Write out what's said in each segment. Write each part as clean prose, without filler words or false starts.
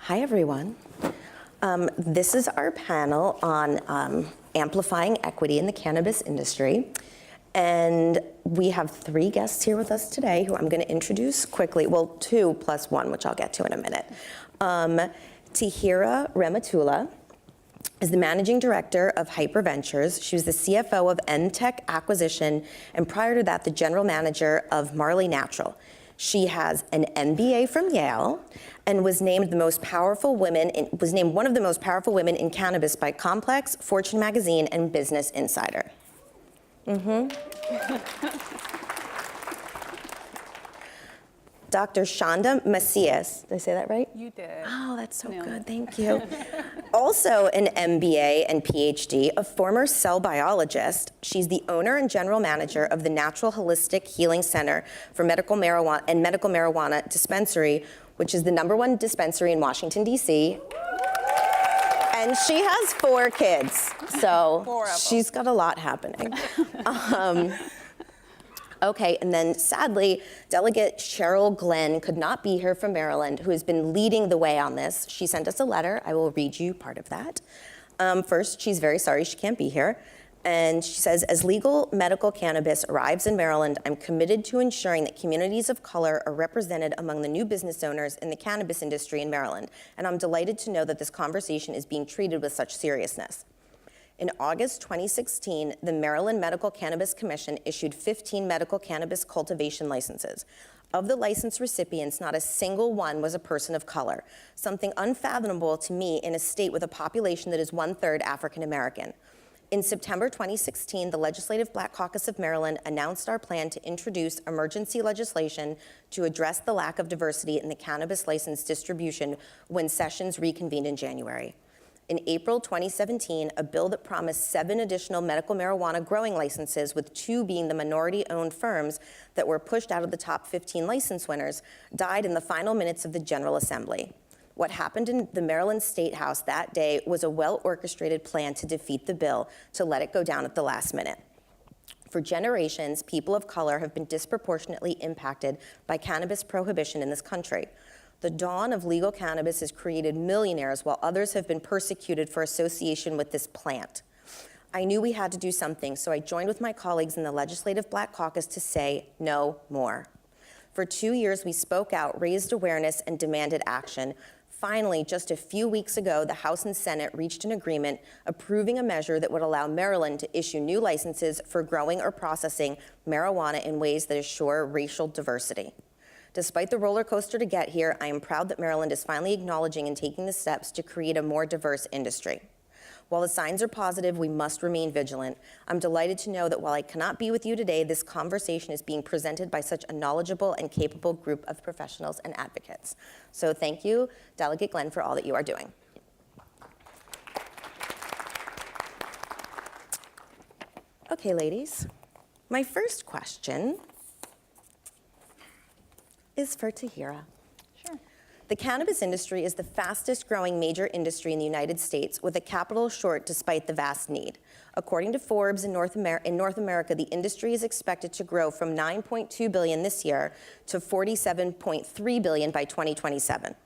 Hi, everyone. This is our panel on amplifying equity in the cannabis industry. And we have 3 guests here with us today who I'm going to introduce quickly. Well, 2 plus 1, which I'll get to in a minute. Tahira Rematula is the managing director of Hyper Ventures. She was the CFO of Entech Acquisition, and prior to that, the general manager of Marley Natural. She has an MBA from Yale and was named one of the most powerful women in cannabis by Complex, Fortune Magazine, and Business Insider. Dr. Shonda Macias, did I say that right? You did. Oh, that's so good, thank you. Also an MBA and PhD, a former cell biologist. She's the owner and general manager of the Natural Holistic Healing Center for Medical Marijuana Dispensary, which is the #1 dispensary in Washington, D.C. And she has 4 kids, so she's got a lot happening. Okay, and then sadly, Delegate Cheryl Glenn could not be here from Maryland, who has been leading the way on this. She sent us a letter. I will read you part of that. First, she's very sorry she can't be here. And she says, as legal medical cannabis arrives in Maryland, I'm committed to ensuring that communities of color are represented among the new business owners in the cannabis industry in Maryland. And I'm delighted to know that this conversation is being treated with such seriousness. In August 2016, the Maryland Medical Cannabis Commission issued 15 medical cannabis cultivation licenses. Of the license recipients, not a single one was a person of color, something unfathomable to me in a state with a population that is 1/3 African American. In September 2016, the Legislative Black Caucus of Maryland announced our plan to introduce emergency legislation to address the lack of diversity in the cannabis license distribution when sessions reconvened in January. In April 2017, a bill that promised 7 additional medical marijuana growing licenses, with 2 being the minority-owned firms that were pushed out of the top 15 license winners, died in the final minutes of the General Assembly. What happened in the Maryland State House that day was a well-orchestrated plan to defeat the bill, to let it go down at the last minute. For generations, people of color have been disproportionately impacted by cannabis prohibition in this country. The dawn of legal cannabis has created millionaires, while others have been persecuted for association with this plant. I knew we had to do something, so I joined with my colleagues in the Legislative Black Caucus to say no more. For 2 years, we spoke out, raised awareness, and demanded action. Finally, just a few weeks ago, the House and Senate reached an agreement approving a measure that would allow Maryland to issue new licenses for growing or processing marijuana in ways that assure racial diversity. Despite the roller coaster to get here, I am proud that Maryland is finally acknowledging and taking the steps to create a more diverse industry. While the signs are positive, we must remain vigilant. I'm delighted to know that while I cannot be with you today, this conversation is being presented by such a knowledgeable and capable group of professionals and advocates. So thank you, Delegate Glenn, for all that you are doing. Okay, ladies, my first question is for Tahira. Sure. The cannabis industry is the fastest growing major industry in the United States, with a capital short despite the vast need. According to Forbes, in North America, the industry is expected to grow from $9.2 billion this year to $47.3 billion by 2027.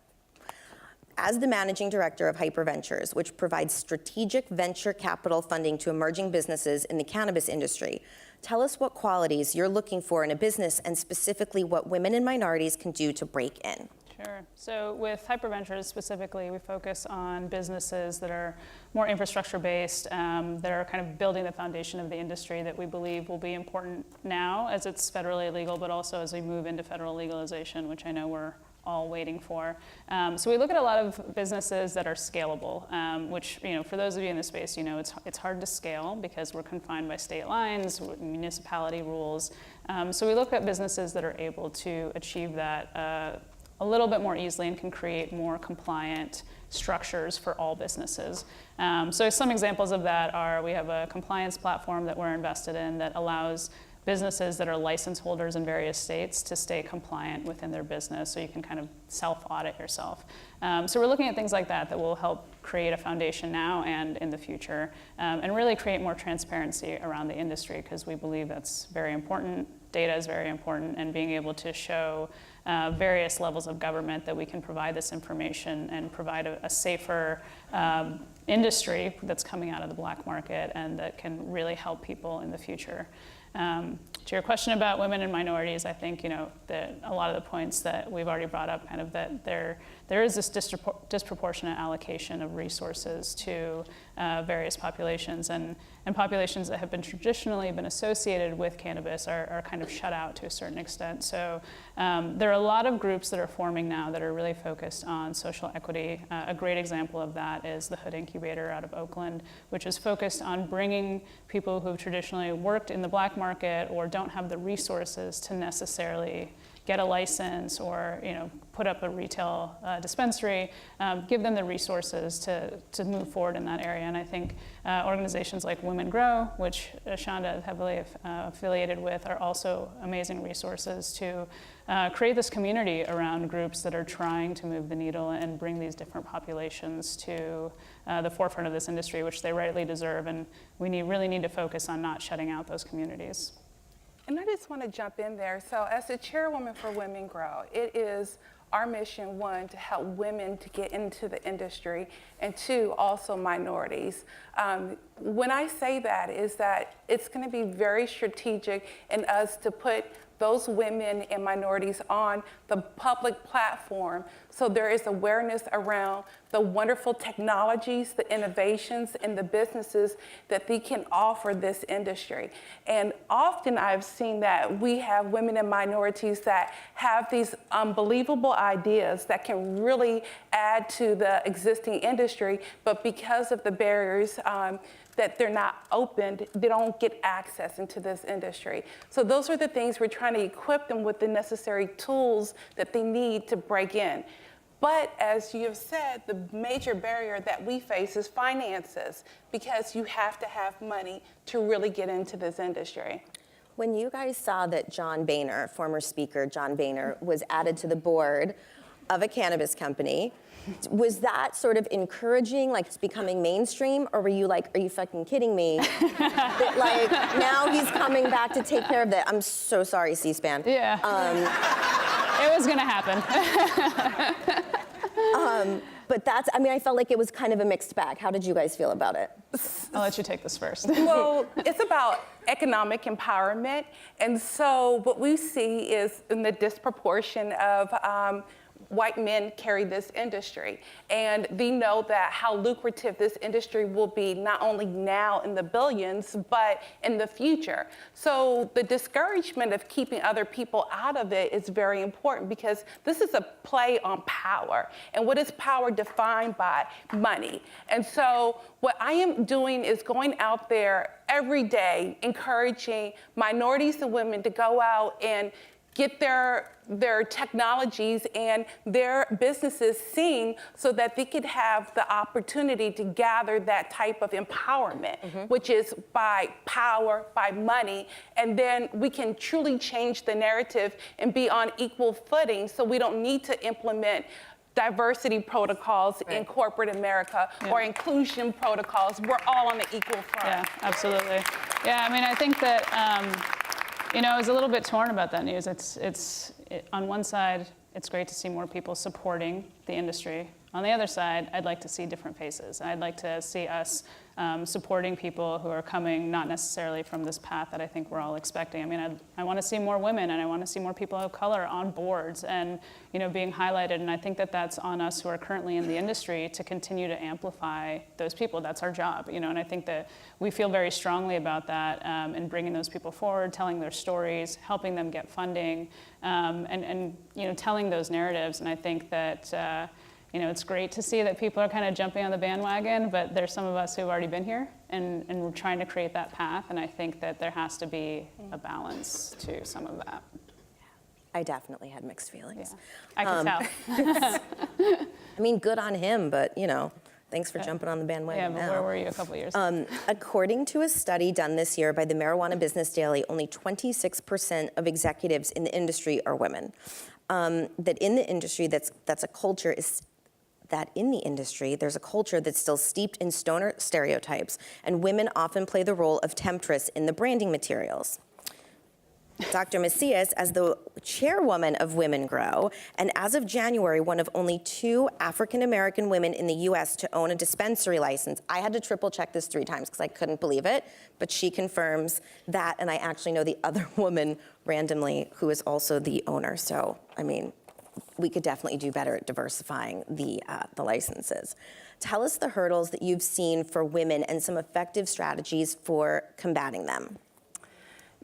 As the managing director of Hyper Ventures, which provides strategic venture capital funding to emerging businesses in the cannabis industry, tell us what qualities you're looking for in a business, and specifically what women and minorities can do to break in. Sure. So with Hyper Ventures specifically, we focus on businesses that are more infrastructure-based, that are kind of building the foundation of the industry that we believe will be important now as it's federally legal, but also as we move into federal legalization, which I know we're all waiting for. So we look at a lot of businesses that are scalable, which, for those of you in the space, it's hard to scale because we're confined by state lines, municipality rules. So we look at businesses that are able to achieve that a little bit more easily and can create more compliant structures for all businesses. So some examples of that are, we have a compliance platform that we're invested in that allows businesses that are license holders in various states to stay compliant within their business, so you can kind of self-audit yourself. So we're looking at things like that that will help create a foundation now and in the future, and really create more transparency around the industry, because we believe that's very important. Data is very important, and being able to show various levels of government that we can provide this information and provide a safer industry that's coming out of the black market and that can really help people in the future. To your question about women and minorities, I think that a lot of the points that we've already brought up, kind of that there is this disproportionate allocation of resources to various populations, and populations that have been traditionally been associated with cannabis are kind of shut out to a certain extent. So there are a lot of groups that are forming now that are really focused on social equity. A great example of that is the Hood Incubator out of Oakland, which is focused on bringing people who've traditionally worked in the black market or don't have the resources to necessarily get a license or put up a retail dispensary, give them the resources to move forward in that area. And I think organizations like Women Grow, which Shonda is heavily affiliated with, are also amazing resources to create this community around groups that are trying to move the needle and bring these different populations to the forefront of this industry, which they rightly deserve. And we really need to focus on not shutting out those communities. And I just want to jump in there. So as the chairwoman for Women Grow, it is our mission, one, to help women to get into the industry, and two, also minorities. When I say that is that it's going to be very strategic in us to put those women and minorities on the public platform so there is awareness around the wonderful technologies, the innovations, and the businesses that they can offer this industry. And often I've seen that we have women and minorities that have these unbelievable ideas that can really add to the existing industry, but because of the barriers that they're not opened, they don't get access into this industry. So those are the things we're trying to equip them with the necessary tools that they need to break in. But as you have said, the major barrier that we face is finances, because you have to have money to really get into this industry. When you guys saw that John Boehner, former speaker John Boehner, was added to the board of a cannabis company, was that sort of encouraging, like it's becoming mainstream, or were you like, are you fucking kidding me? That like now he's coming back to take care of that? I'm so sorry, C-SPAN. Yeah. It was gonna happen. But that's, I mean, I felt like it was kind of a mixed bag. How did you guys feel about it? I'll let you take this first. Well, it's about economic empowerment. And so what we see is in the disproportion of white men carry this industry. And they know that how lucrative this industry will be, not only now in the billions, but in the future. So the discouragement of keeping other people out of it is very important, because this is a play on power. And what is power defined by? Money. And so what I am doing is going out there every day, encouraging minorities and women to go out and get their technologies and their businesses seen so that they could have the opportunity to gather that type of empowerment, which is by power, by money, and then we can truly change the narrative and be on equal footing, so we don't need to implement diversity protocols in corporate America or inclusion protocols. We're all on the equal front. Yeah, absolutely. Yeah, I mean, I think that I was a little bit torn about that news. On one side, it's great to see more people supporting the industry. On the other side, I'd like to see different faces. I'd like to see us supporting people who are coming not necessarily from this path that I think we're all expecting. I mean, I want to see more women, and I want to see more people of color on boards and being highlighted. And I think that that's on us who are currently in the industry to continue to amplify those people. That's our job, and I think that we feel very strongly about that and bringing those people forward, telling their stories, helping them get funding, and telling those narratives. And I think that it's great to see that people are kind of jumping on the bandwagon, but there's some of us who've already been here, and we're trying to create that path, and I think that there has to be a balance to some of that. I definitely had mixed feelings. Yeah. I can tell. I mean, good on him, but thanks for jumping on the bandwagon. Yeah, but where were you a couple years? According to a study done this year by the Marijuana Business Daily, only 26% of executives in the industry are women. That in the industry, that's a culture is. That in the industry, there's a culture that's still steeped in stoner stereotypes, and women often play the role of temptress in the branding materials. Dr. Macias as the chairwoman of Women Grow, and as of January, one of only 2 African-American women in the U.S. to own a dispensary license. I had to triple check this 3 times because I couldn't believe it, but she confirms that, and I actually know the other woman randomly who is also the owner. So, I mean, we could definitely do better at diversifying the licenses. Tell us the hurdles that you've seen for women and some effective strategies for combating them.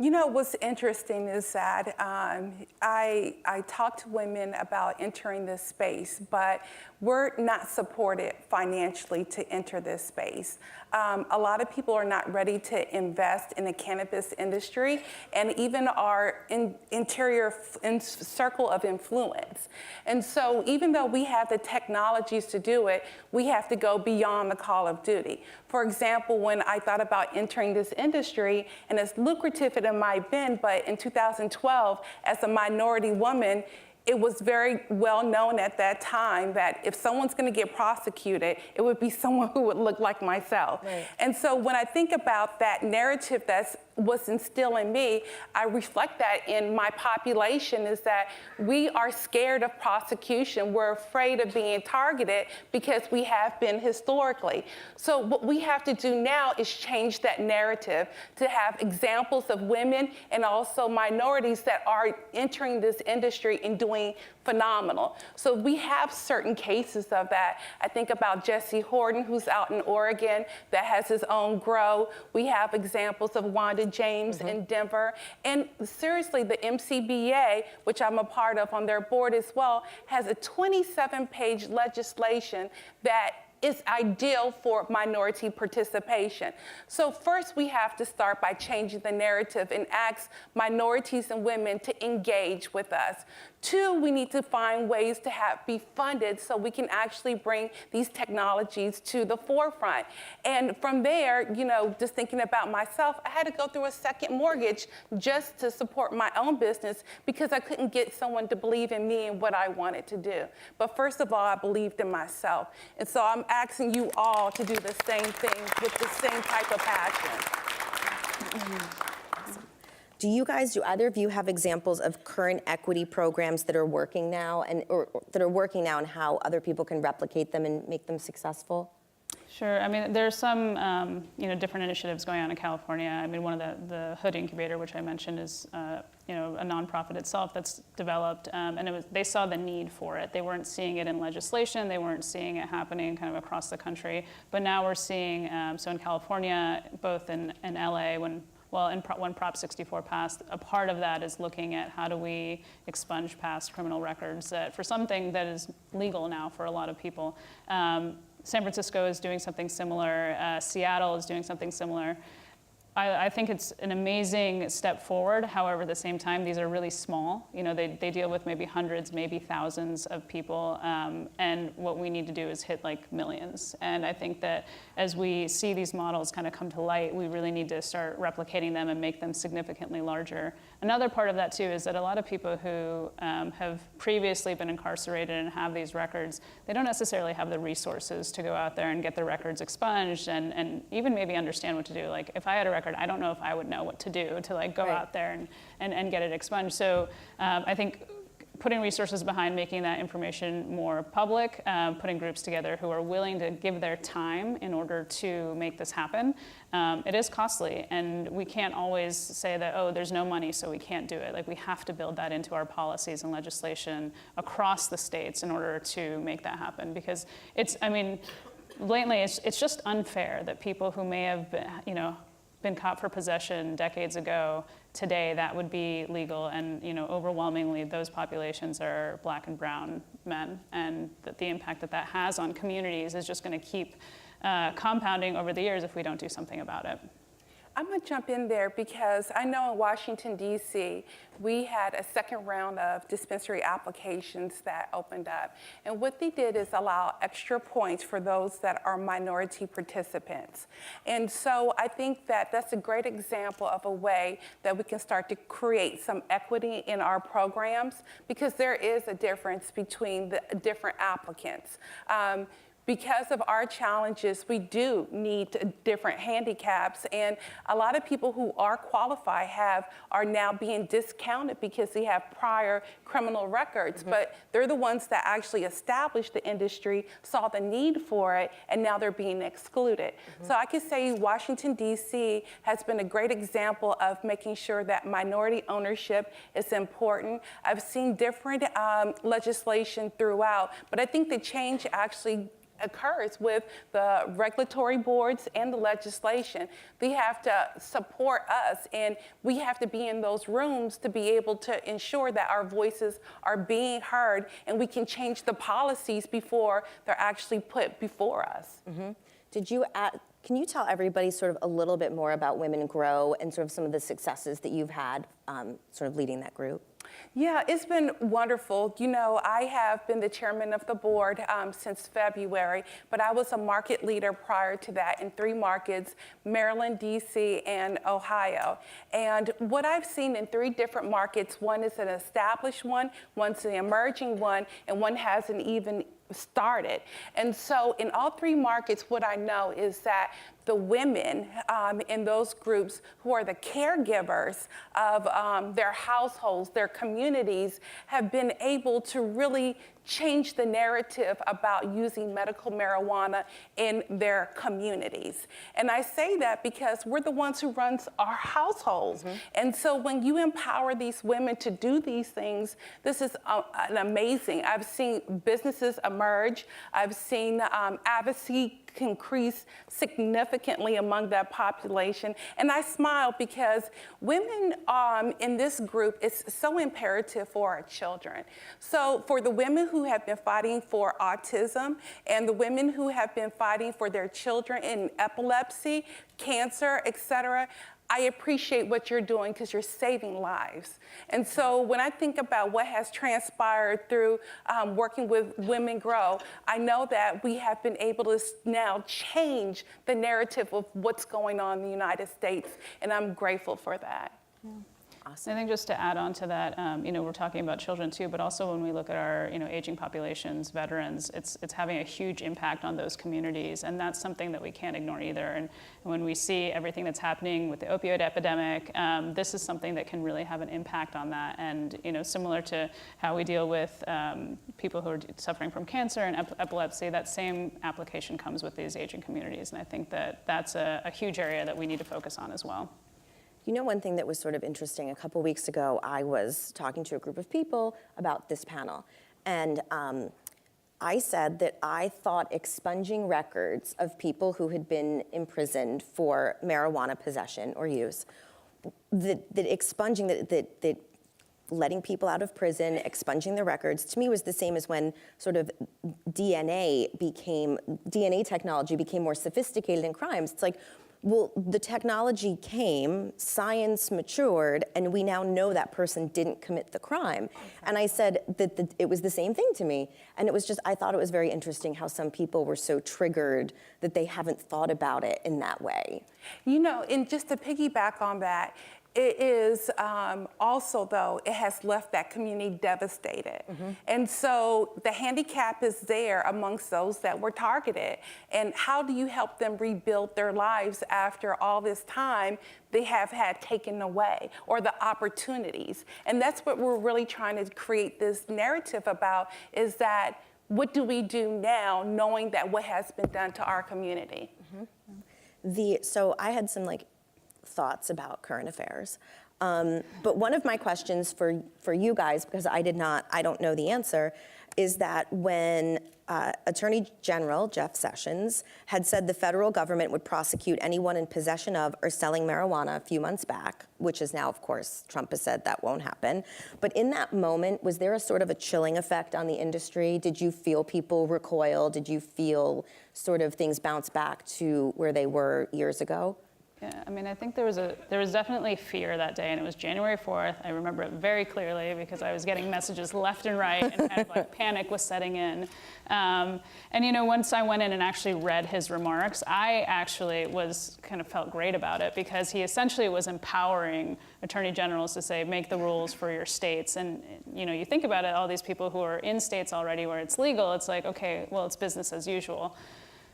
You know, what's interesting is that I talk to women about entering this space, but we're not supported financially to enter this space. A lot of people are not ready to invest in the cannabis industry and even our interior circle of influence. And so even though we have the technologies to do it, we have to go beyond the call of duty. For example, when I thought about entering this industry, and as lucrative it might have been, but in 2012, as a minority woman, it was very well known at that time that if someone's going to get prosecuted, it would be someone who would look like myself. Right. And so when I think about that narrative that's was instilled in me, I reflect that in my population is that we are scared of prosecution. We're afraid of being targeted because we have been historically. So what we have to do now is change that narrative to have examples of women and also minorities that are entering this industry and doing phenomenal. So we have certain cases of that. I think about Jesse Horton, who's out in Oregon, that has his own grow. We have examples of Wanda James in Denver. And seriously, the MCBA, which I'm a part of on their board as well, has a 27-page legislation that is ideal for minority participation. So first we have to start by changing the narrative and ask minorities and women to engage with us. 2, we need to find ways to be funded so we can actually bring these technologies to the forefront. And from there, you know, just thinking about myself, I had to go through a second mortgage just to support my own business because I couldn't get someone to believe in me and what I wanted to do. But first of all, I believed in myself. And so I'm asking you all to do the same thing with the same type of passion. Do either of you have examples of current equity programs that are working now and how other people can replicate them and make them successful? Sure. I mean, there's some different initiatives going on in California. I mean, one of the Hood Incubator, which I mentioned, is a nonprofit itself that's developed, and they saw the need for it. They weren't seeing it in legislation. They weren't seeing it happening kind of across the country. But now we're seeing, so in California, both in LA, when Prop 64 passed, a part of that is looking at how do we expunge past criminal records for something that is legal now for a lot of people. San Francisco is doing something similar. Seattle is doing something similar. I think it's an amazing step forward. However, at the same time, these are really small. You know, they deal with maybe hundreds, maybe thousands of people. And what we need to do is hit like millions. And I think that as we see these models kind of come to light, we really need to start replicating them and make them significantly larger. Another part of that too is that a lot of people who have previously been incarcerated and have these records, they don't necessarily have the resources to go out there and get the records expunged and even maybe understand what to do. Like if I had a record, I don't know if I would know what to do to like go out there and get it expunged. So I think putting resources behind making that information more public, putting groups together who are willing to give their time in order to make this happen. It is costly, and we can't always say that, oh, there's no money, so we can't do it. Like, we have to build that into our policies and legislation across the states in order to make that happen. Because blatantly, it's just unfair that people who may have been caught for possession decades ago, today that would be legal, and overwhelmingly those populations are Black and brown men, and that the impact that has on communities is just going to keep compounding over the years if we don't do something about it. I'm going to jump in there because I know in Washington, D.C., we had a second round of dispensary applications that opened up. And what they did is allow extra points for those that are minority participants. And so I think that that's a great example of a way that we can start to create some equity in our programs, because there is a difference between the different applicants. because of our challenges, we do need different handicaps, and a lot of people who are qualified are now being discounted because they have prior criminal records, but they're the ones that actually established the industry, saw the need for it, and now they're being excluded. So I could say Washington, D.C. has been a great example of making sure that minority ownership is important. I've seen different legislation throughout, but I think the change actually occurs with the regulatory boards and the legislation. They have to support us, and we have to be in those rooms to be able to ensure that our voices are being heard and we can change the policies before they're actually put before us. Can you tell everybody sort of a little bit more about Women Grow and sort of some of the successes that you've had sort of leading that group? Yeah, it's been wonderful. You know, I have been the chairman of the board since February, but I was a market leader prior to that in 3 markets, Maryland, DC, and Ohio. And what I've seen in 3 different markets, one is an established one, one's an emerging one, and one hasn't even started. And so in all 3 markets, what I know is that the women in those groups who are the caregivers of their households, their communities, have been able to really change the narrative about using medical marijuana in their communities. And I say that because we're the ones who runs our households. And so when you empower these women to do these things, this is an amazing. I've seen businesses emerge. I've seen advocacy increase significantly among that population. And I smile because women in this group is so imperative for our children. So for the women who have been fighting for autism and the women who have been fighting for their children in epilepsy, cancer, et cetera, I appreciate what you're doing because you're saving lives. And so when I think about what has transpired through working with Women Grow, I know that we have been able to now change the narrative of what's going on in the United States, and I'm grateful for that. Yeah. Awesome. I think just to add on to that, we're talking about children too, but also when we look at our, aging populations, veterans, it's having a huge impact on those communities, and that's something that we can't ignore either. And when we see everything that's happening with the opioid epidemic, this is something that can really have an impact on that. And similar to how we deal with people who are suffering from cancer and epilepsy, that same application comes with these aging communities, and I think that that's a huge area that we need to focus on as well. One thing that was sort of interesting, a couple weeks ago, I was talking to a group of people about this panel, and I said that I thought expunging records of people who had been imprisoned for marijuana possession or use, that letting people out of prison, expunging the records, to me was the same as when sort of DNA technology became more sophisticated in crimes. It's like, well, the technology came, science matured, and we now know that person didn't commit the crime. And I said that it was the same thing to me. And it was just, I thought it was very interesting how some people were so triggered that they haven't thought about it in that way. And just to piggyback on that, it is also, though, it has left that community devastated. And so the handicap is there amongst those that were targeted. And how do you help them rebuild their lives after all this time they have had taken away, or the opportunities? And that's what we're really trying to create this narrative about, is that what do we do now, knowing that what has been done to our community? So I had some thoughts about current affairs. But one of my questions for you guys, because I don't know the answer, is that when Attorney General Jeff Sessions had said the federal government would prosecute anyone in possession of or selling marijuana a few months back, which is now, of course, Trump has said that won't happen. But in that moment, was there a sort of a chilling effect on the industry? Did you feel people recoil? Did you feel sort of things bounce back to where they were years ago? Yeah, I mean, I think there was definitely fear that day, and it was January 4th. I remember it very clearly because I was getting messages left and right, and kind of like panic was setting in. And once I went in and actually read his remarks, I actually felt great about it because he essentially was empowering attorney generals to say, make the rules for your states. And you think about it, all these people who are in states already where it's legal, it's like, okay, well, it's business as usual.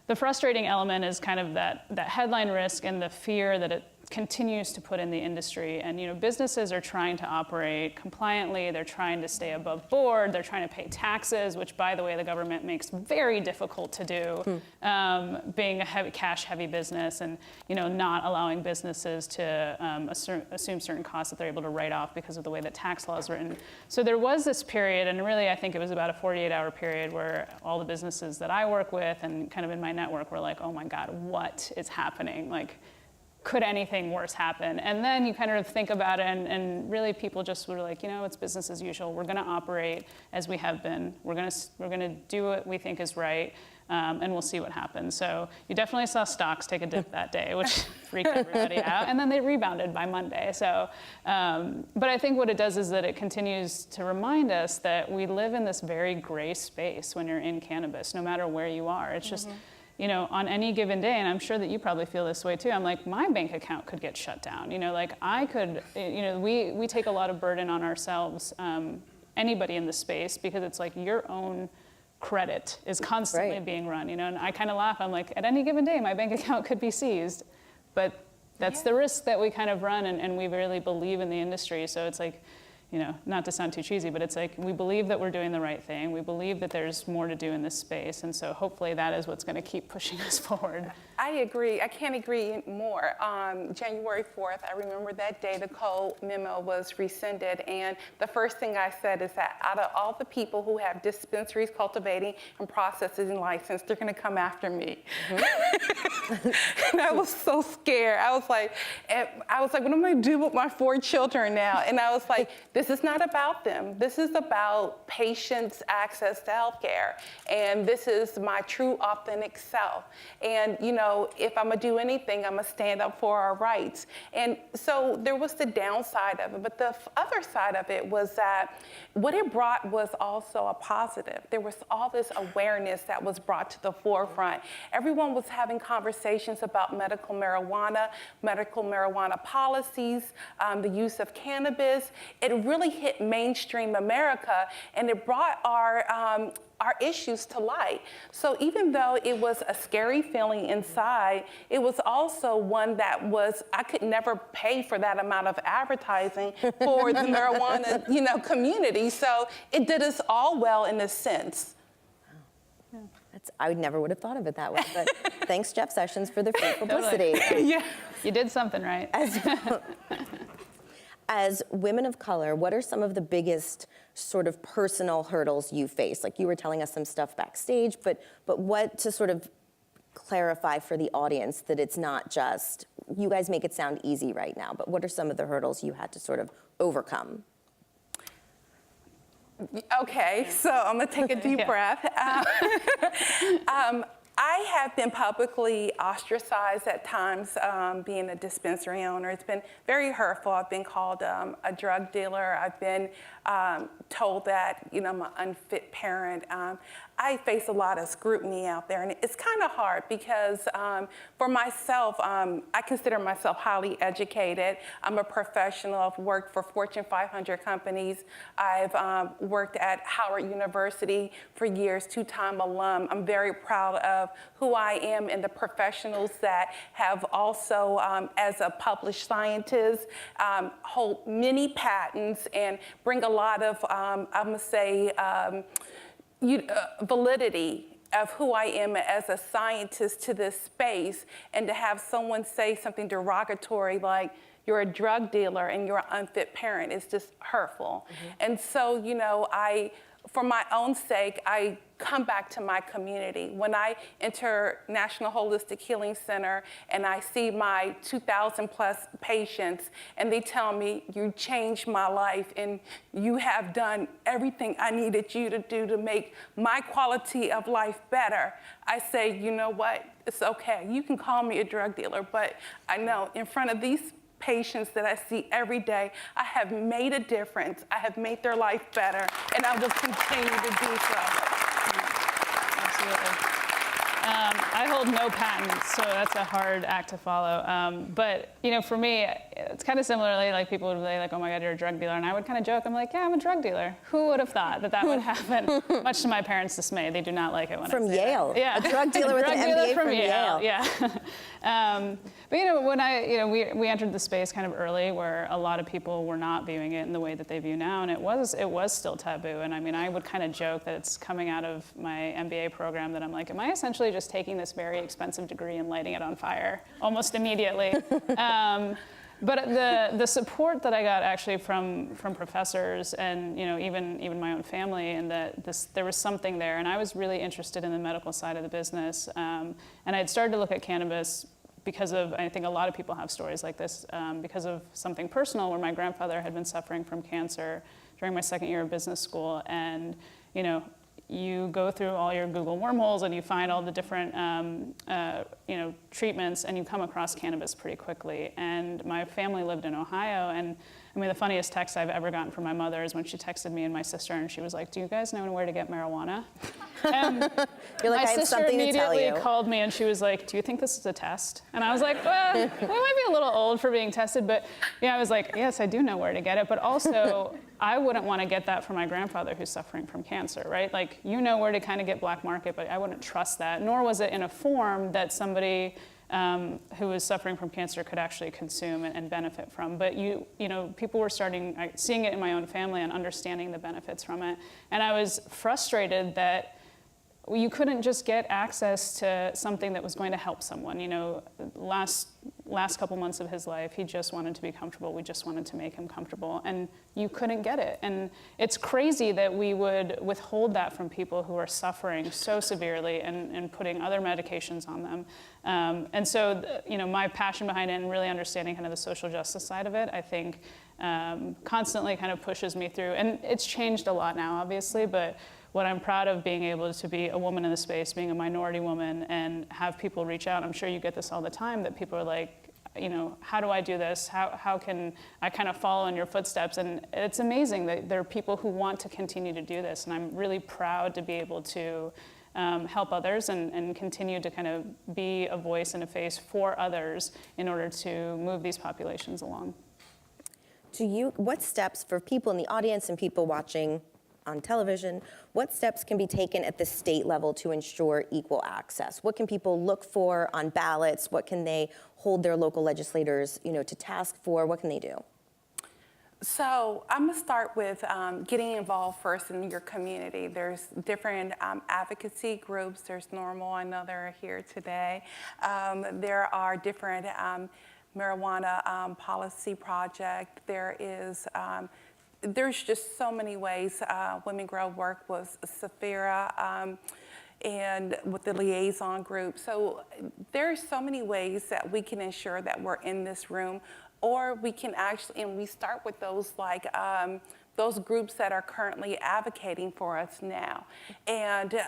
The frustrating element is kind of that headline risk and the fear that it continues to put in the industry. And businesses are trying to operate compliantly. They're trying to stay above board. They're trying to pay taxes, which, by the way, the government makes very difficult to do, being a cash-heavy business and not allowing businesses to assume certain costs that they're able to write off because of the way that tax law is written. So there was this period, and really I think it was about a 48-hour period where all the businesses that I work with and kind of in my network were like, oh my God, what is happening? Like, could anything worse happen? And then you kind of think about it, and really people just were like, it's business as usual. We're going to operate as we have been. We're going to do what we think is right, and we'll see what happens. So you definitely saw stocks take a dip that day, which freaked everybody out, and then they rebounded by Monday. So, but I think what it does is that it continues to remind us that we live in this very gray space when you're in cannabis, no matter where you are. It's just, on any given day, and I'm sure that you probably feel this way too, I'm like, my bank account could get shut down. I could, we take a lot of burden on ourselves, anybody in the space, because it's like your own credit is constantly being run, and I kind of laugh. I'm like, at any given day, my bank account could be seized, but that's the risk that we kind of run, and we really believe in the industry. So it's like, not to sound too cheesy, but it's like we believe that we're doing the right thing. We believe that there's more to do in this space. And so hopefully that is what's going to keep pushing us forward. I agree. I can't agree more. January 4th, I remember that day the Cole memo was rescinded. And the first thing I said is that out of all the people who have dispensaries cultivating and processing license, they're going to come after me. And I was so scared. I was like, what am I going to do with my 4 children now? And I was like, this is not about them. This is about patients' access to healthcare. And this is my true, authentic self. And, if I'm going to do anything, I'm going to stand up for our rights. And so there was the downside of it. But the other side of it was that what it brought was also a positive. There was all this awareness that was brought to the forefront. Everyone was having conversations about medical marijuana policies, the use of cannabis. It really hit mainstream America, and it brought our issues to light. So even though it was a scary feeling inside, it was also one that I could never pay for that amount of advertising for the marijuana, community. So it did us all well in a sense. Yeah. I never would have thought of it that way, but thanks, Jeff Sessions, for the free publicity. Totally. Yeah. You did something right. As women of color, what are some of the biggest sort of personal hurdles you face? Like you were telling us some stuff backstage, but what to sort of clarify for the audience that it's not just, you guys make it sound easy right now, but what are some of the hurdles you had to sort of overcome? Okay, so I'm gonna take a deep breath. I have been publicly ostracized at times being a dispensary owner. It's been very hurtful. I've been called a drug dealer. I've been told that I'm an unfit parent. I face a lot of scrutiny out there, and it's kind of hard because for myself, I consider myself highly educated. I'm a professional. I've worked for Fortune 500 companies. I've worked at Howard University for years, 2-time alum. I'm very proud of who I am and the professionals that have also, as a published scientist, hold many patents and bring a lot of, I'm gonna say, validity of who I am as a scientist to this space, and to have someone say something derogatory like, you're a drug dealer and you're an unfit parent is just hurtful. And so, for my own sake, I come back to my community. When I enter National Holistic Healing Center and I see my 2,000 plus patients and they tell me, you changed my life and you have done everything I needed you to do to make my quality of life better, I say, you know what, it's okay. You can call me a drug dealer, but I know in front of these patients that I see every day, I have made a difference. I have made their life better, and I will continue to do so. Absolutely. I hold no patents, so that's a hard act to follow. But for me, it's kind of similarly like people would be like, "Oh my God, you're a drug dealer," and I would kind of joke, "I'm like, yeah, I'm a drug dealer." Who would have thought that would happen? Much to my parents' dismay, they do not like it when from I say Yale. That. Yeah, a drug dealer with an MBA from Yale. Yeah. But when we entered the space kind of early, where a lot of people were not viewing it in the way that they view now, and it was still taboo. And I mean, I would kind of joke that it's coming out of my MBA program that I'm like, am I essentially just taking this very expensive degree and lighting it on fire almost immediately? But the support that I got actually from professors and even my own family, and that there was something there, and I was really interested in the medical side of the business, and I had started to look at cannabis because of, I think a lot of people have stories like this, because of something personal where my grandfather had been suffering from cancer during my second year of business school, and you go through all your Google wormholes and you find all the different treatments, and you come across cannabis pretty quickly. And my family lived in Ohio, and I mean, the funniest text I've ever gotten from my mother is when she texted me and my sister, and she was like, "Do you guys know where to get marijuana?" You're like, my I have sister something to tell immediately you. called me and she was like, "Do you think this is a test?" And I was like, "Well, we might be a little old for being tested," but I was like, "Yes, I do know where to get it." But also, I wouldn't want to get that for my grandfather who's suffering from cancer, right? Like, where to kind of get black market, but I wouldn't trust that. Nor was it in a form that somebody who was suffering from cancer could actually consume and benefit from. But people were seeing it in my own family and understanding the benefits from it. And I was frustrated that you couldn't just get access to something that was going to help someone. Last couple months of his life, he just wanted to be comfortable. We just wanted to make him comfortable, and you couldn't get it. And it's crazy that we would withhold that from people who are suffering so severely and putting other medications on them. And so, my passion behind it and really understanding kind of the social justice side of it, I think constantly kind of pushes me through. And it's changed a lot now, obviously, but what I'm proud of being able to be a woman in the space, being a minority woman, and have people reach out. I'm sure you get this all the time, that people are like, how do I do this? How can I kind of follow in your footsteps? And it's amazing that there are people who want to continue to do this. And I'm really proud to be able to help others and continue to kind of be a voice and a face for others in order to move these populations along. What steps for people in the audience and people watching on television, what steps can be taken at the state level to ensure equal access? What can people look for on ballots? What can they hold their local legislators, to task for? What can they do? So I'm gonna start with getting involved first in your community. There's different advocacy groups. There's Normal, I know they're here today. There are different marijuana policy project. There's just so many ways Women Grow work with Safira and with the liaison group. So there's so many ways that we can ensure that we're in this room, or we can actually, and we start with those those groups that are currently advocating for us now. And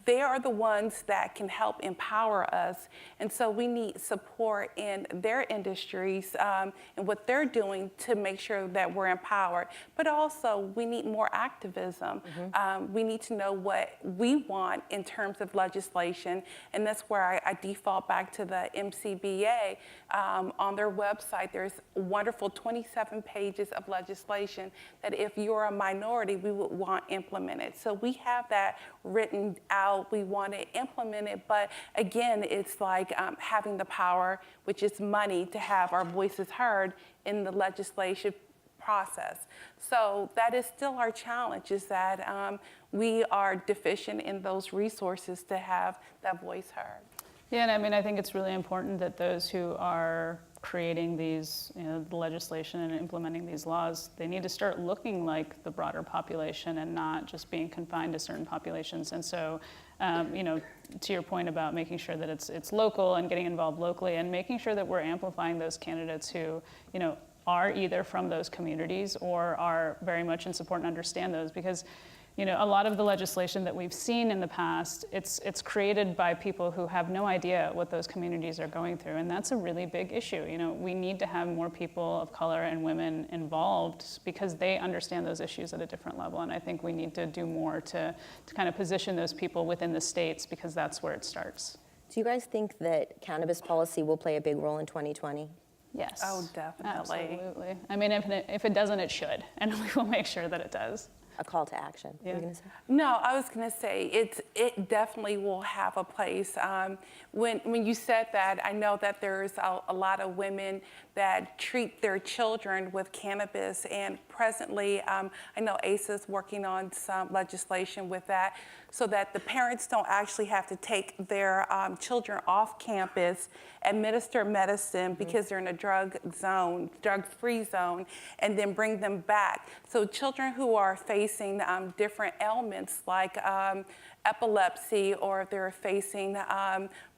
they are the ones that can help empower us. And so we need support in their industries and what they're doing to make sure that we're empowered. But also, we need more activism. Mm-hmm. We need to know what we want in terms of legislation. And that's where I default back to the MCBA. On their website, there's wonderful 27 pages of legislation that if you're a minority, we would want implemented. So we have that written out. We want to implement it, but again, it's like having the power, which is money, to have our voices heard in the legislation process. So that is still our challenge, is that we are deficient in those resources to have that voice heard. Yeah, and I mean, I think it's really important that those who are creating these, the legislation and implementing these laws, they need to start looking like the broader population and not just being confined to certain populations. And so, to your point about making sure that it's local and getting involved locally, and making sure that we're amplifying those candidates who, are either from those communities or are very much in support and understand those, because a lot of the legislation that we've seen in the past, it's created by people who have no idea what those communities are going through, and that's a really big issue. We need to have more people of color and women involved because they understand those issues at a different level, and I think we need to do more to kind of position those people within the states, because that's where it starts. Do you guys think that cannabis policy will play a big role in 2020? Yes. Oh, definitely. Absolutely. I mean, if it doesn't, it should, and we will make sure that it does. A call to action. Yeah. What were you gonna say? No, I was going to say it definitely will have a place. When you said that, I know that there's a lot of women that treat their children with cannabis, and presently I know ACE is working on some legislation with that, so that the parents don't actually have to take their children off campus, administer medicine because they're in a drug-free zone, and then bring them back. So children who are facing different ailments like epilepsy, or if they're facing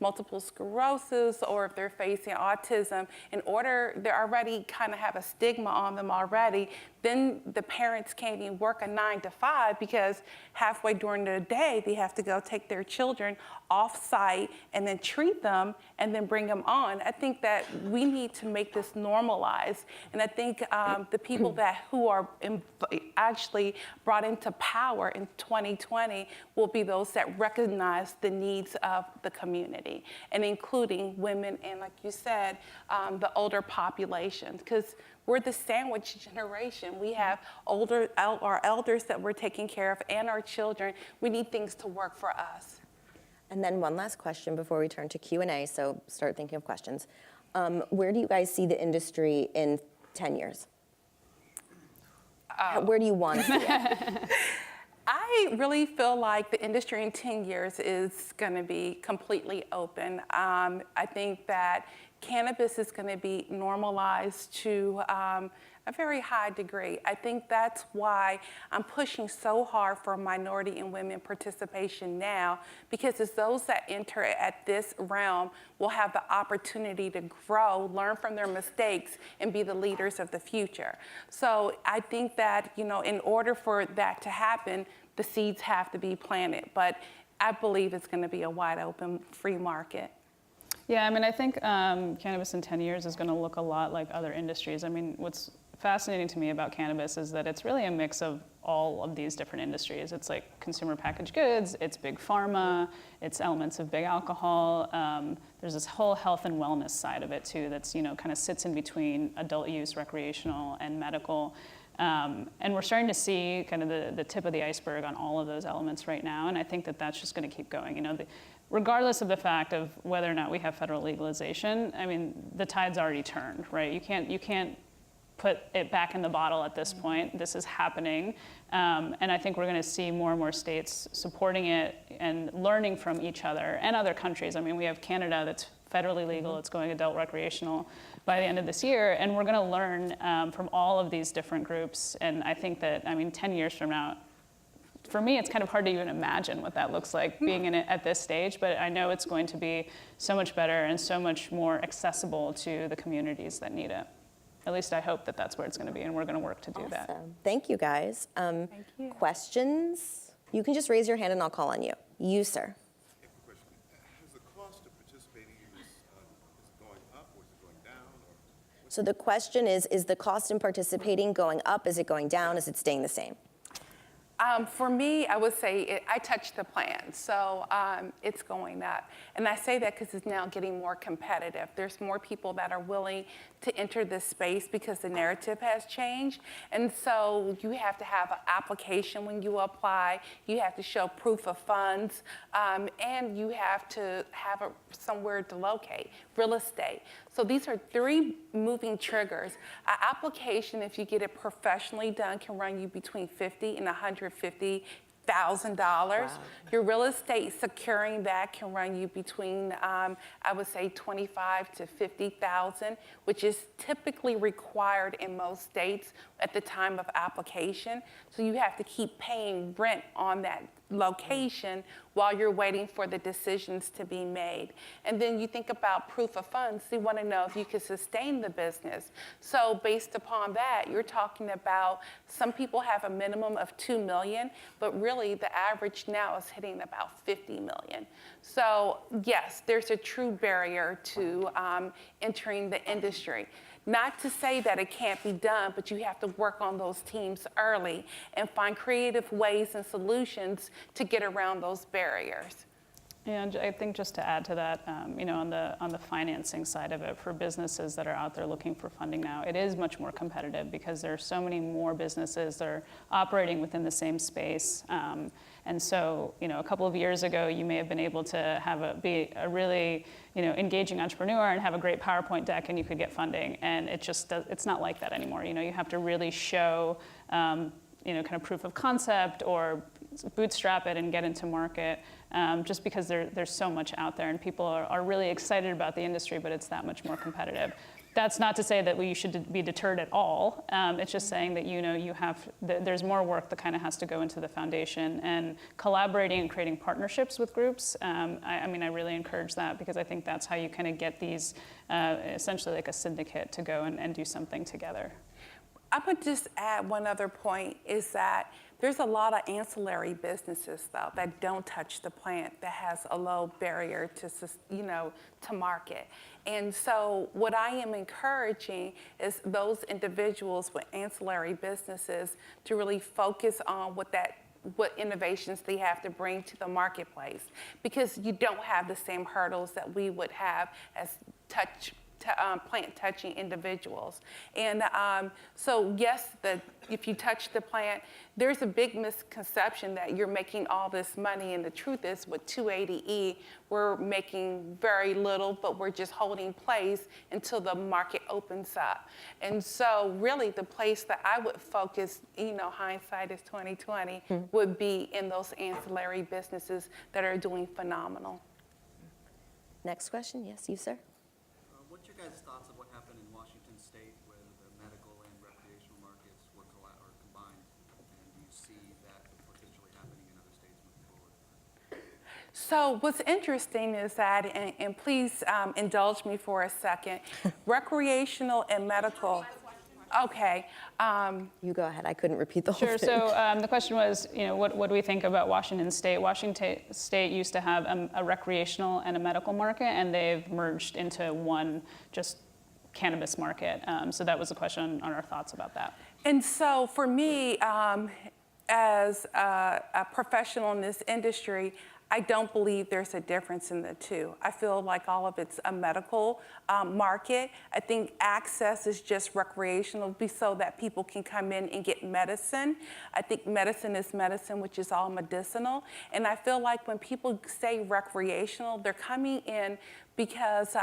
multiple sclerosis, or if they're facing autism, they already kind of have a stigma on them already, then the parents can't even work a 9 to 5 because halfway during the day they have to go take their children off site and then treat them and then bring them on. I think that we need to make this normalized, and I think the people who are actually brought into power in 2020 will be those that recognize the needs of the community, and including women and, like you said, the older population, because we're the sandwich generation. We have our elders that we're taking care of, and our children. We need things to work for us. And then one last question before we turn to Q&A, so start thinking of questions. Where do you guys see the industry in 10 years? Where do you want to see it? I really feel like the industry in 10 years is going to be completely open. I think that cannabis is going to be normalized to a very high degree. I think that's why I'm pushing so hard for minority and women participation now, because it's those that enter at this realm will have the opportunity to grow, learn from their mistakes, and be the leaders of the future. So I think that, in order for that to happen, the seeds have to be planted. But I believe it's going to be a wide open free market. Yeah, I mean, I think cannabis in 10 years is going to look a lot like other industries. I mean, what's fascinating to me about cannabis is that it's really a mix of all of these different industries. It's like consumer packaged goods, it's big pharma, it's elements of big alcohol. There's this whole health and wellness side of it too that's, kind of sits in between adult use, recreational, and medical. And we're starting to see kind of the tip of the iceberg on all of those elements right now, and I think that that's just going to keep going. Regardless of the fact of whether or not we have federal legalization, I mean, the tide's already turned, right? You can't put it back in the bottle at this point. This is happening, and I think we're going to see more and more states supporting it and learning from each other and other countries. I mean, we have Canada that's federally legal, it's going adult recreational by the end of this year, and we're going to learn from all of these different groups. And I think that, 10 years from now, for me, it's kind of hard to even imagine what that looks like being in it at this stage, but I know it's going to be so much better and so much more accessible to the communities that need it. At least I hope that that's where it's going to be, and we're going to work to do that. Thank you, guys. Thank you. Questions? You can just raise your hand and I'll call on you. You, sir. Has the cost of participating in this is it going up, or is it going down? So the question is the cost in participating going up? Is it going down? Is it staying the same? For me, I would say I touched the plan, so it's going up. And I say that because it's now getting more competitive. There's more people that are willing to enter this space because the narrative has changed. And so you have to have an application when you apply. You have to show proof of funds, and you have to have somewhere to locate, real estate. So these are 3 moving triggers. An application, if you get it professionally done, can run you between $50,000 and $150,000 $1,000. Your real estate securing that can run you between, I would say, 25 to 50,000, which is typically required in most states at the time of application. So you have to keep paying rent on that location while you're waiting for the decisions to be made. And then you think about proof of funds. You want to know if you can sustain the business. So based upon that, you're talking about, some people have a minimum of 2 million, but really the average now is hitting about 50 million. So yes, there's a true barrier to entering the industry. Not to say that it can't be done, but you have to work on those teams early and find creative ways and solutions to get around those barriers. And I think just to add to that, you know, on the financing side of it, for businesses that are out there looking for funding now, it is much more competitive because there are so many more businesses that are operating within the same space. And so, you know, a couple of years ago, you may have been able to be a really, you know, engaging entrepreneur and have a great PowerPoint deck, and you could get funding. And it's not like that anymore. You know, you have to really show, you know, kind of proof of concept or bootstrap it and get into market, just because there's so much out there and people are really excited about the industry, but it's that much more competitive. That's not to say that we should be deterred at all. It's just saying that, you know, there's more work that kind of has to go into the foundation, and collaborating and creating partnerships with groups. I mean, I really encourage that, because I think that's how you kind of get these, essentially like a syndicate to go and do something together. I would just add one other point, is that there's a lot of ancillary businesses, though, that don't touch the plant, that has a low barrier to, you know, to market. And so what I am encouraging is those individuals with ancillary businesses to really focus on what innovations they have to bring to the marketplace, because you don't have the same hurdles that we would have as plant touching individuals. And so yes, if you touch the plant, there's a big misconception that you're making all this money, and the truth is with 280E, we're making very little, but we're just holding place until the market opens up. And so really the place that I would focus, you know, hindsight is 2020, would be in those ancillary businesses that are doing phenomenal. Next question, yes, you, sir. What's your guys' thoughts of what happened in Washington State, where the medical and recreational markets were combined, and do you see that potentially happening in other states moving forward? So what's interesting is that, and please indulge me for a second, recreational and medical. Okay. You go ahead. I couldn't repeat the whole Sure. thing. So the question was, you know, what do we think about Washington State? Washington State used to have a recreational and a medical market, and they've merged into one just cannabis market. So that was a question on our thoughts about that. And so for me, as a professional in this industry, I don't believe there's a difference in the two. I feel like all of it's a medical market. I think access is just recreational, so that people can come in and get medicine. I think medicine is medicine, which is all medicinal. And I feel like when people say recreational, they're coming in because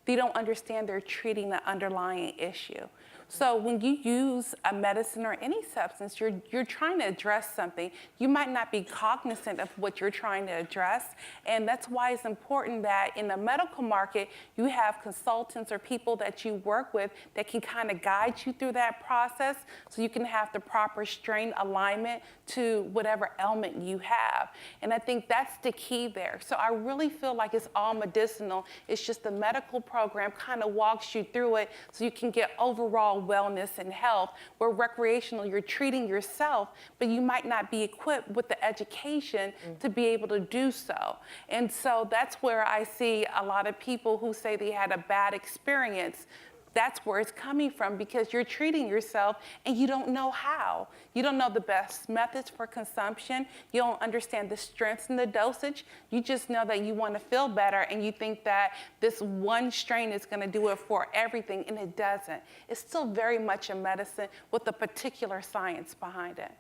they don't understand they're treating the underlying issue. So when you use a medicine or any substance, you're trying to address something. You might not be cognizant of what you're trying to address, and that's why it's important that in the medical market, you have consultants or people that you work with that can kind of guide you through that process, so you can have the proper strain alignment to whatever ailment you have. And I think that's the key there. So I really feel like it's all medicinal. It's just the medical program kind of walks you through it so you can get overall wellness and health, where recreational, you're treating yourself, but you might not be equipped with the education to be able to do so. And so that's where I see a lot of people who say they had a bad experience. That's where it's coming from, because you're treating yourself and you don't know how. You don't know the best methods for consumption. You don't understand the strengths and the dosage. You just know that you want to feel better, and you think that this one strain is going to do it for everything, and it doesn't. It's still very much a medicine with a particular science behind it.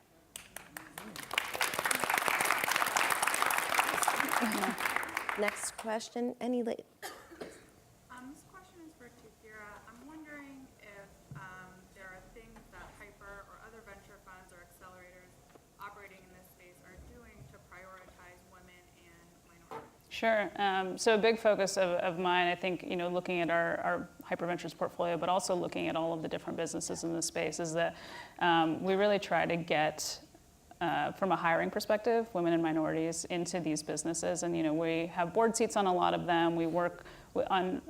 Next question, any late? This question is for Tahira. I'm wondering if there are things that Hyper or other venture funds or accelerators operating in this space are Sure. So a big focus of mine, I think, looking at our hyperventures portfolio, but also looking at all of the different businesses in the space, is that we really try to get, from a hiring perspective, women and minorities into these businesses. And, we have board seats on a lot of them. We work on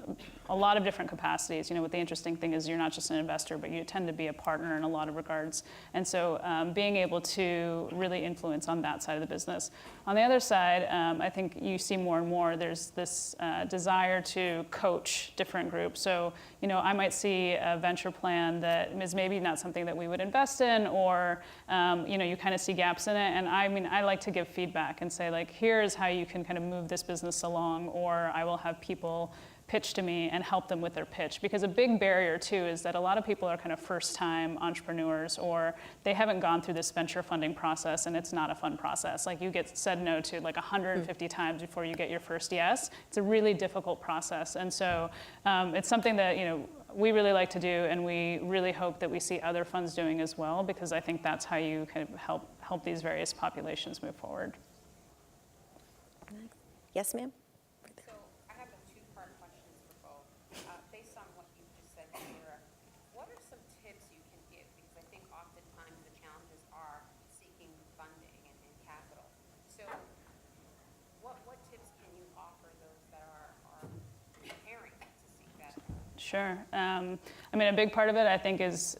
a lot of different capacities. What the interesting thing is, you're not just an investor, but you tend to be a partner in a lot of regards. And so being able to really influence on that side of the business. On the other side, I think you see more and more, there's this desire to coach different groups. So, I might see a venture plan that is maybe not something that we would invest in, or, you kind of see gaps in it. And I like to give feedback and say, like, here's how you can kind of move this business along, or I will have people pitch to me and help them with their pitch. Because a big barrier too is that a lot of people are kind of first-time entrepreneurs, or they haven't gone through this venture funding process, and it's not a fun process. Like, you get said no to like 150 times before you get your first yes. It's a really difficult process. And so it's something that we really like to do, and we really hope that we see other funds doing as well, because I think that's how you kind of help these various populations move forward. Yes, ma'am? So I have a two-part questions for both. Based on what you just said, Sarah, what are some tips you can give? Because I think oftentimes the challenges are seeking funding and capital. So what tips can you offer those that are preparing to seek that? Sure. A big part of it, I think, is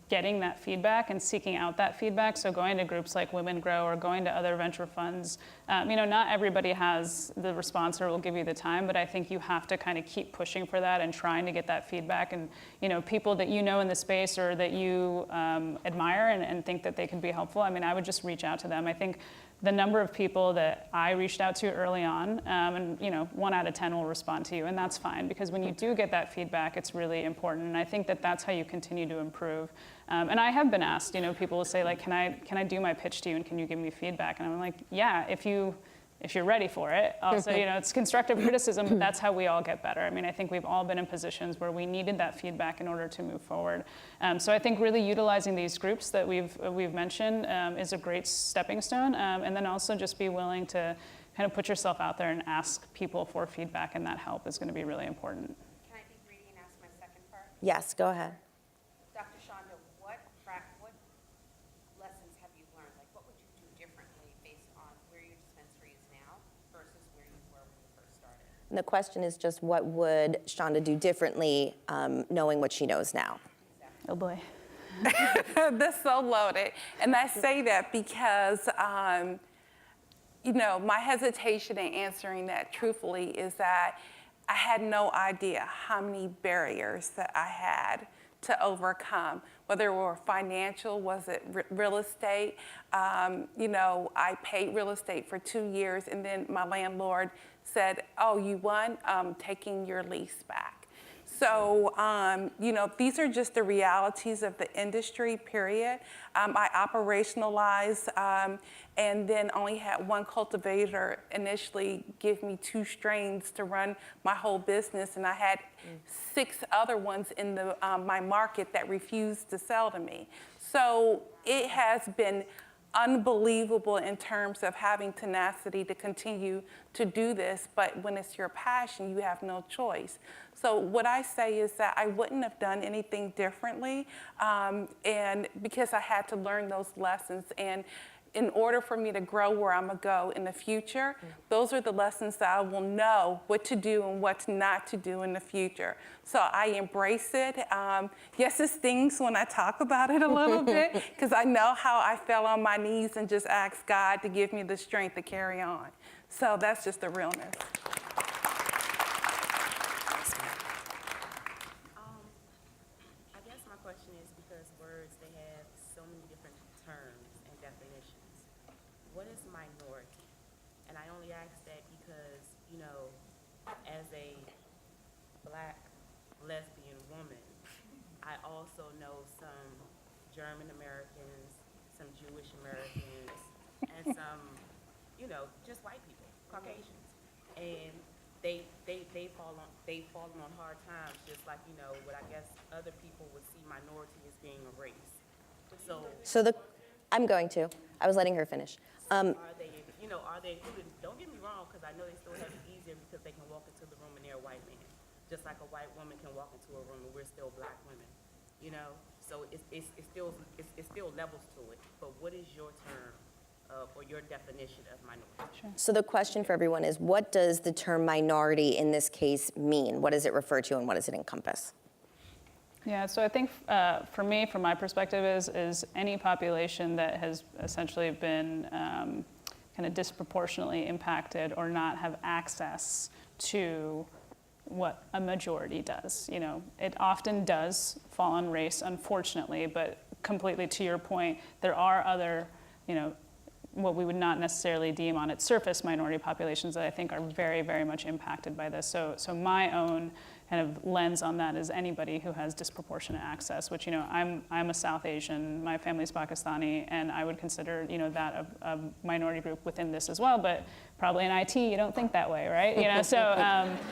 getting that feedback and seeking out that feedback. So going to groups like Women Grow or going to other venture funds. Not everybody has the response or will give you the time, but I think you have to kind of keep pushing for that and trying to get that feedback. And, people that you know in the space or that you admire and think that they could be helpful, I would just reach out to them. I think the number of people that I reached out to early on, and 1 out of 10 will respond to you, and that's fine, because when you do get that feedback, it's really important, and I think that that's how you continue to improve. And I have been asked, people will say, like, can I do my pitch to you, and can you give me feedback? And I'm like, yeah, if you're ready for it. Also, it's constructive criticism, but that's how we all get better. I think we've all been in positions where we needed that feedback in order to move forward. So I think really utilizing these groups that we've mentioned is a great stepping stone. And then also just be willing to kind of put yourself out there and ask people for feedback, and that help is going to be really important. Can I be greedy and ask my second part? Yes, go ahead. Dr. Shonda, what lessons have you learned? Like, what would you do differently based on where your dispensary is now versus where you were when you first started? And the question is just, what would Shonda do differently, knowing what she knows now? Oh boy. That's so loaded. And I say that because, my hesitation in answering that truthfully is that I had no idea how many barriers that I had to overcome, whether it were financial, was it real estate? I paid real estate for 2 years, and then my landlord said, oh, you won, taking your lease back. So, these are just the realities of the industry, period. I operationalized and then only had one cultivator initially give me 2 strains to run my whole business, and I had 6 other ones in my market that refused to sell to me. So it has been unbelievable in terms of having tenacity to continue to do this, but when it's your passion, you have no choice. So what I say is that I wouldn't have done anything differently, and because I had to learn those lessons. And in order for me to grow where I'm gonna go in the future, those are the lessons that I will know what to do and what not to do in the future. So I embrace it. Yes, it stings when I talk about it a little bit, because I know how I fell on my knees and just asked God to give me the strength to carry on. So that's just the realness. I guess my question is, because words, they have so many different terms and definitions. What is minority? And I only ask that because, as a Black lesbian woman, I also know some German Americans, some Jewish Americans, and some, just white people, Caucasians. And they've fallen on hard times, just like, what I guess other people would see minority as being a race. So I'm going to. I was letting her finish. Are they, are they included? Don't get me wrong, because I know they still have it easier because they can walk into the room and they're a white man. Just like a white woman can walk into a room and we're still black women, So it's still levels to it. But what is your term or your definition of minority? So the question for everyone is, what does the term minority in this case mean? What does it refer to and what does it encompass? Yeah, so I think for me, from my perspective, is any population that has essentially been kind of disproportionately impacted or not have access to what a majority does. It often does fall on race, unfortunately, but completely to your point, there are other, what we would not necessarily deem on its surface minority populations that I think are very, very much impacted by this. So my own kind of lens on that is anybody who has disproportionate access, which, I'm a South Asian, my family's Pakistani, and I would consider, that a minority group within this as well, but probably in IT, you don't think that way, right? So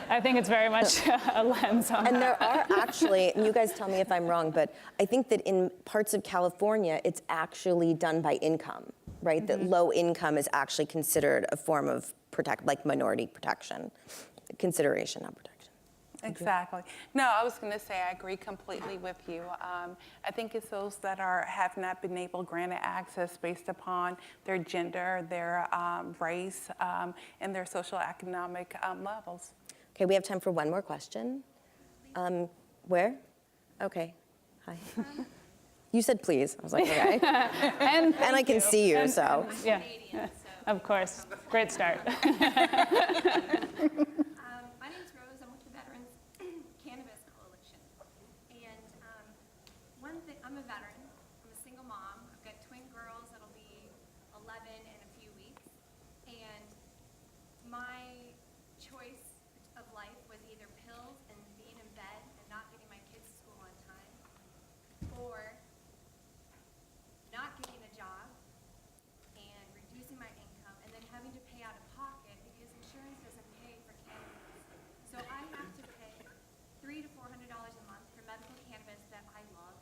I think it's very much a lens on that. And there are actually, and you guys tell me if I'm wrong, but I think that in parts of California, it's actually done by income, right? That low income is actually considered a form of minority protection, consideration, not protection. Exactly. No, I was going to say I agree completely with you. I think it's those that have not been able granted access based upon their gender, their race, and their social economic levels. Okay, we have time for one more question. Where? Okay, hi. You said please. I was like, okay. And I can see you, so. Yeah, of course. Great start. My name's Rose. I'm with the Veterans Cannabis Coalition. And one thing, I'm a veteran. I'm a single mom. I've got twin girls that'll be 11 in a few weeks. And my choice of life was either pills and being in bed and not getting my kids to school on time, or not getting a job and reducing my income and then having to pay out of pocket because insurance doesn't pay for cannabis. So I have to pay $300 to $400 a month for medical cannabis that I love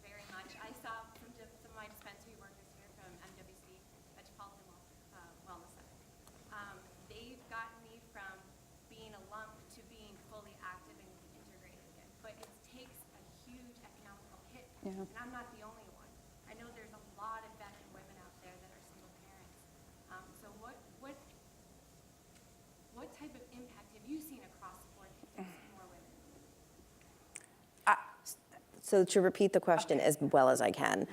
very much. I saw from some of my dispensary workers here from MWC, Metropolitan Wellness Center. They've gotten me from being a lump to being fully active and integrated again. But it takes a huge economical hit, and I'm not the only one. I know there's a lot of veteran women out there that are single parents. So what type of impact have you seen across the board to more women? So to repeat the question as well as I can,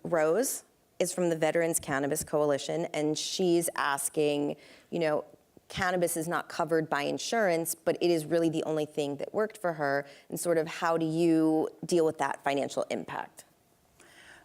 Rose is from the Veterans Cannabis Coalition, and she's asking, cannabis is not covered by insurance, but it is really the only thing that worked for her, and sort of how do you deal with that financial impact?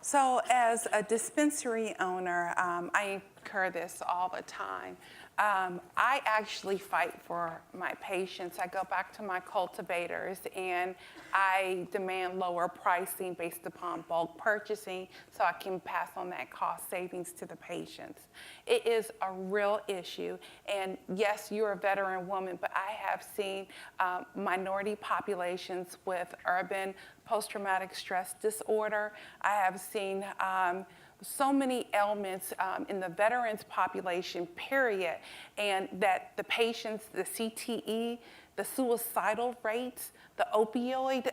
So as a dispensary owner, I incur this all the time. I actually fight for my patients. I go back to my cultivators and I demand lower pricing based upon bulk purchasing so I can pass on that cost savings to the patients. It is a real issue. And yes, you're a veteran woman, but I have seen minority populations with urban post-traumatic stress disorder. I have seen so many ailments in the veterans population, period, and that the patients, the CTE, the suicidal rates, the opioid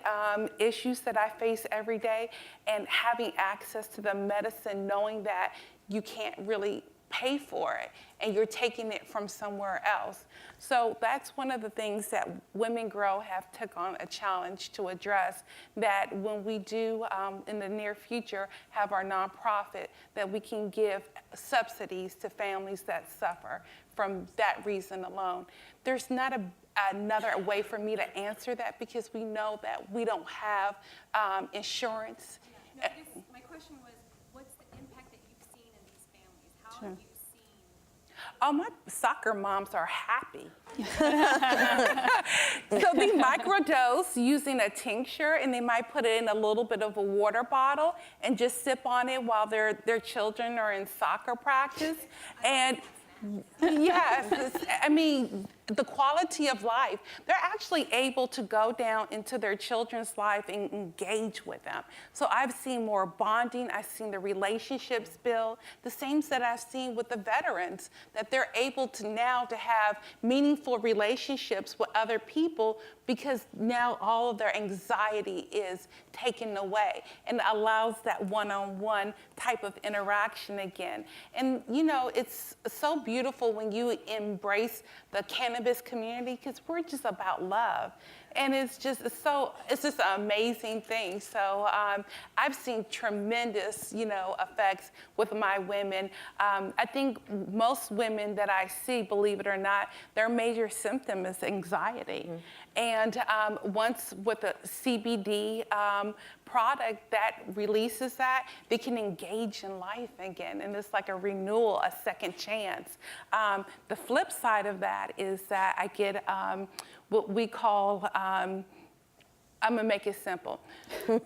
issues that I face every day, and having access to the medicine, knowing that you can't really pay for it and you're taking it from somewhere else. So that's one of the things that Women Grow have took on a challenge to address, that when we do in the near future have our nonprofit, that we can give subsidies to families that suffer from that reason alone. There's not another way for me to answer that because we know that we don't have insurance. No, my question was, what's the impact that you've seen in these families? How have you seen? Oh, my soccer moms are happy. So they microdose using a tincture, and they might put it in a little bit of a water bottle and just sip on it while their children are in soccer practice. And yes, I mean, the quality of life, they're actually able to go down into their children's life and engage with them. So I've seen more bonding, I've seen the relationships build, the same that I've seen with the veterans, that they're able to now to have meaningful relationships with other people because now all of their anxiety is taken away and allows that one-on-one type of interaction again. And you know, it's so beautiful when you embrace the cannabis community because we're just about love. And it's just an amazing thing. So I've seen tremendous, you know, effects with my women. I think most women that I see, believe it or not, their major symptom is anxiety. Mm-hmm. And once with a CBD product that releases that, they can engage in life again. And it's like a renewal, a second chance. The flip side of that is that I get what we call, I'm gonna make it simple.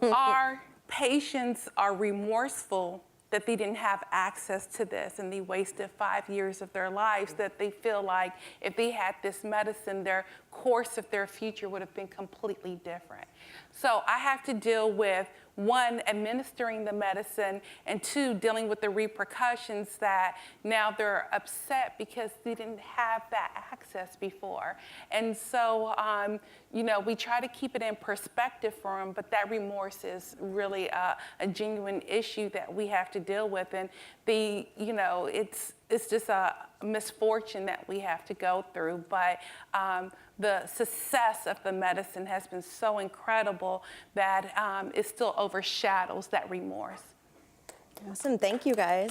Our patients are remorseful that they didn't have access to this and they wasted 5 years of their lives, that they feel like if they had this medicine, their course of their future would have been completely different. So I have to deal with, one, administering the medicine, and two, dealing with the repercussions that now they're upset because they didn't have that access before. And so, you know, we try to keep it in perspective for them, but that remorse is really a genuine issue that we have to deal with. And you know, it's just a misfortune that we have to go through. But the success of the medicine has been so incredible that it still overshadows that remorse. Awesome, thank you guys.